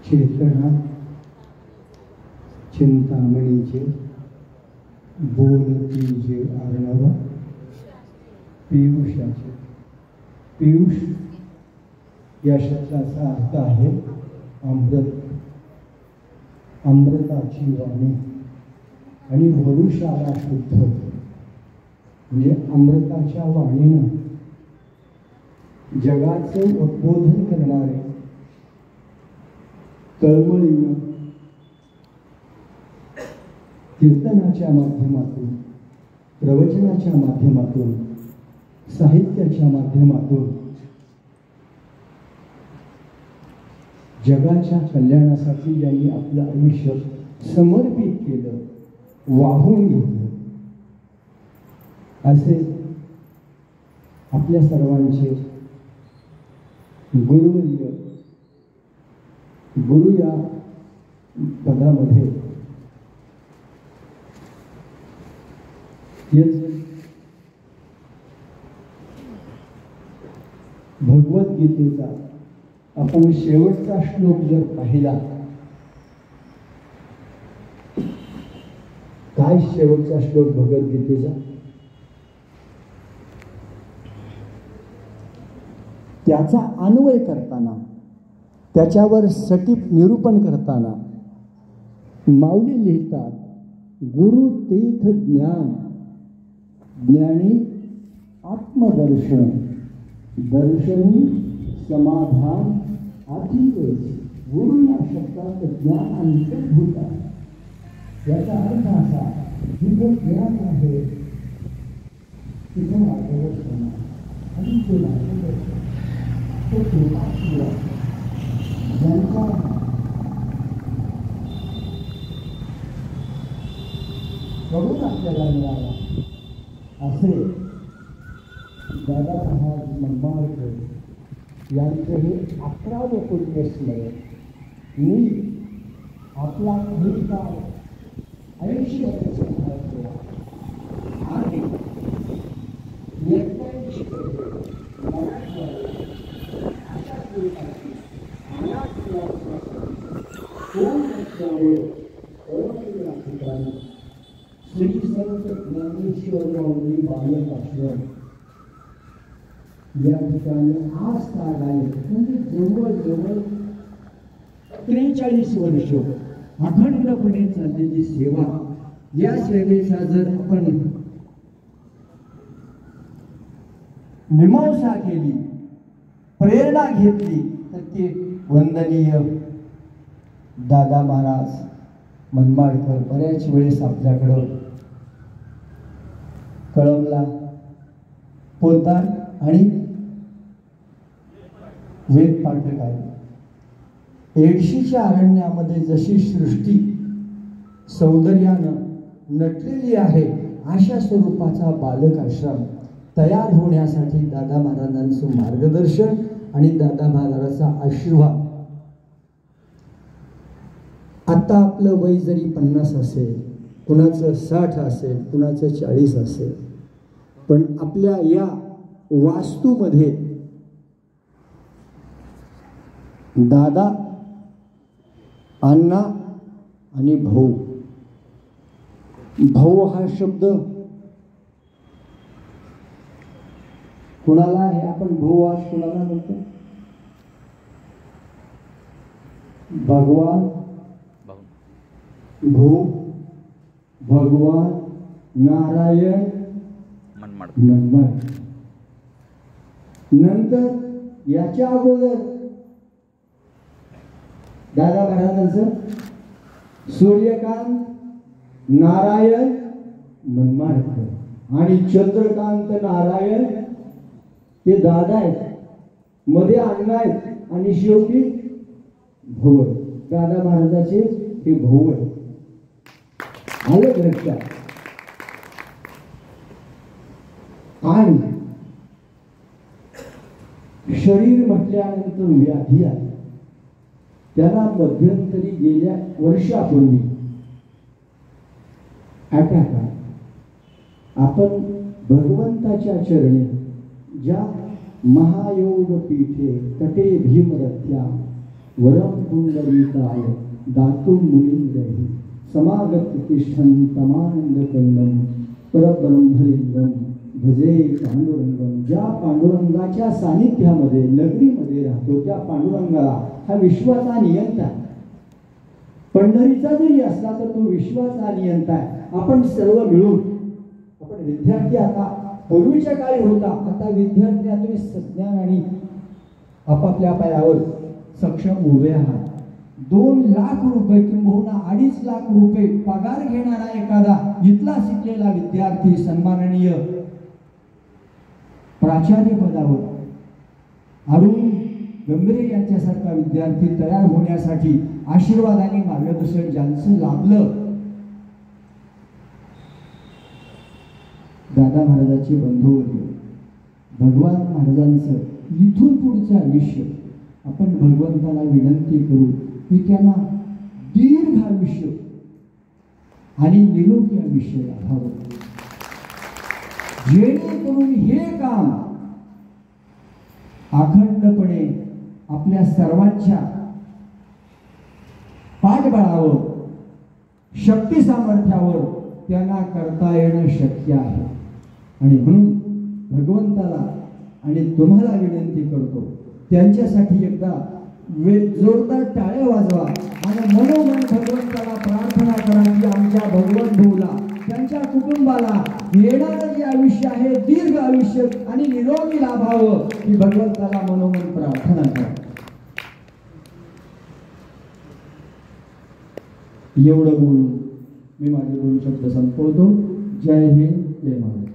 चेतना चिंतामणीचे बोलती जे अर्णव पियुषाचे. पियुष या शब्दाचा अर्थ आहे अमृत, अमृताची वाणी. आणि वरुषाला शुद्ध म्हणजे अमृताच्या वाणीनं जगाचं उद्बोधन करणारे तळमळीनं कीर्तनाच्या माध्यमातून, प्रवचनाच्या माध्यमातून, साहित्याच्या माध्यमातून जगाच्या कल्याणासाठी ज्यांनी आपलं आयुष्य समर्पित केलं, वाहून घेतलं, असे आपल्या सर्वांचे गुरुवर्य, गुरु या पदामध्ये भगवद्गीतेचा आपण शेवटचा श्लोक जर पाहिला, काय शेवटचा श्लोक भगवद्गीतेचा? त्याचा अन्वय करताना, त्याच्यावर सटीक निरूपण करताना माऊली लिहितात, गुरु तीर्थ ज्ञान, ज्ञानी आत्मदर्शन, दर्शनी समाधान अतिवेश. गुरु या शब्दात ज्ञान अंतर्भूत आहे. याचा अर्थ असा, जिथं ज्ञान आहे तिथं मार्गदर्शन आहे. आणि ते मार्गदर्शन तो कृपाशील आहे. ज्यांचा कडून आपल्याला मिळाला असे दादासाहेब मनमाडकर यांचं हे 11वं पुण्यस्मरण. मी आपला काळ 80 वर्ष आणि 81 श्री संत ज्ञानेश्वर माऊली बालक आश्रम या ठिकाणी आज काढायला म्हणजे जवळजवळ 43 वर्ष अखंडपणे चाललेली सेवा. या सेवेचा जर आपण मीमांसा केली, प्रेरणा घेतली, तर ते वंदनीय दादा महाराज मनमाडकर बऱ्याच वेळेस आपल्याकडं कळमला, पोद्दार आणि वेद पाठक आहे. एडशीच्या अरण्यामध्ये जशी सृष्टी सौंदर्यानं नटलेली आहे, अशा स्वरूपाचा बालक आश्रम तयार होण्यासाठी दादा महाराजांचं मार्गदर्शन आणि दादा महाराजांचा आशीर्वाद. आता आपलं वय जरी 50 असेल, कुणाचं 60 असेल, कुणाचं 40 असेल, पण आपल्या या वास्तूमध्ये दादा, अण्णा आणि भाऊ. भाऊ हा शब्द कुणाला हे आपण भाऊ आज कुणाला म्हणतो? भगवान, भाऊ, भगवान, नारायण, मनमाड. नंतर याच्या अगोदर दादा महाराजांचं सूर्यकांत, नारायण, मनमाडकर आणि चंद्रकांत नारायण हे दादा आहेत, मध्ये अण्णा आहेत आणि शेवटी भाऊ. दादा महाराजाचे हे भाऊ आहेत. आलं लक्षात? आणि शरीर म्हटल्यानंतर व्याधी आहे. त्याला मध्यंतरी गेल्या वर्षापूर्वी अटॅक आहे. आपण भगवंताच्या चरणी ज्या महायोग पीठे तटे भीमरथ्या वरम पुंडरीकाय दातुं मुनीन्द्रैः समागत तिष्ठन् तमानंदकंदम परब्रह्मलिंगम भजे पांडुरंगम. ज्या पांडुरंगाच्या सानिध्यामध्ये नगरीमध्ये राहतो त्या पांडुरंगाला हा विश्वाचा नियंता आहे. पंढरीचा जरी असला तर तो विश्वाचा नियंता आहे. आपण सर्व मिळून, आपण विद्यार्थी आता पूर्वीच्या काळी होता, आता विद्यार्थी तुम्ही सज्ञान आणि आपापल्या पायावर सक्षम उभे आहात. 2 लाख रुपये किंबहुना 2.5 लाख रुपये पगार घेणारा एखादा इथला शिकलेला विद्यार्थी सन्माननीय प्राचार्य पदावर अरुण गंभीरे यांच्यासारखा विद्यार्थी तयार होण्यासाठी आशीर्वाद आणि मार्गदर्शन ज्यांचं लाभलं, दादा महाराजांचे बंधू होते. भगवान महाराजांचं इथून पुढचं आयुष्य आपण भगवंताला विनंती करू की त्यांना दीर्घ आयुष्य आणि निरोगी आयुष्य लाभावं, जेणेकरून हे काम अखंडपणे आपल्या सर्वांच्या पाठबळावर, शक्ती सामर्थ्यावर त्यांना करता येणं शक्य आहे. आणि म्हणून भगवंताला आणि तुम्हाला विनंती करतो, त्यांच्यासाठी एकदा जोरदार टाळ्या वाजवा आणि मनोमन भगवंताला प्रार्थना करा की आमच्या भगवंत भाऊला, त्यांच्या कुटुंबाला येणारं जे आयुष्य आहे दीर्घ आयुष्य आणि निरोगी लाभावं, ही भगवंताला मनोमन प्रार्थना करा. एवढं बोलून मी माझे 2 शब्द संपवतो. जय हिंद, जय महाराज.